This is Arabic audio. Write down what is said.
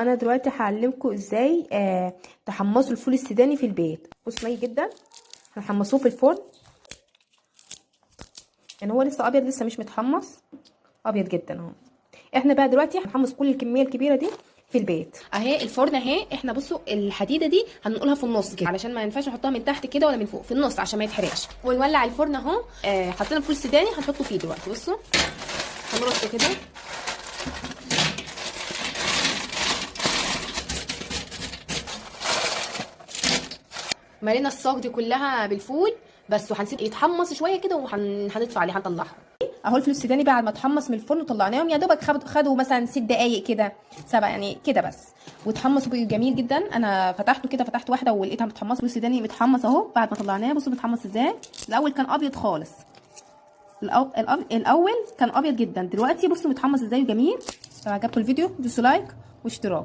انا دلوقتي هعلمكم ازاي تحمصوا الفول السوداني في البيت. بص ني جدا، هنحمصوه في الفرن. يعني هو لسه ابيض، لسه مش متحمص، ابيض جدا اهو. احنا بقى دلوقتي هنحمص كل الكميه الكبيره دي في البيت. اهي الفرن اهي. احنا بصوا الحديده دي هننقلها في النص كده علشان ما ينفعش نحطها من تحت كده ولا من فوق، في النص عشان ما يتحرقش. ونولع الفرن اهو. حطينا الفول السوداني هنحطه فيه دلوقتي. بصوا هنرصه كده. ملينا الصاج دي كلها بالفول بس، وهنسيب يتحمص شويه كده وهنطفي عليه هنطلعه. اهو الفول السوداني بعد ما اتحمص من الفرن وطلعناهم، يا دوبك خدوا مثلا 6 دقايق كده، 7 يعني كده بس، واتحمصوا جميل جدا. انا فتحته كده، فتحت واحده ولقيتها متحمصه. الفول السوداني متحمص اهو بعد ما طلعناه. بصوا متحمص ازاي. الاول كان ابيض خالص، الاول كان ابيض جدا، دلوقتي بصوا متحمص ازاي وجميل. لو عجبكم الفيديو دوسوا لايك واشتراك.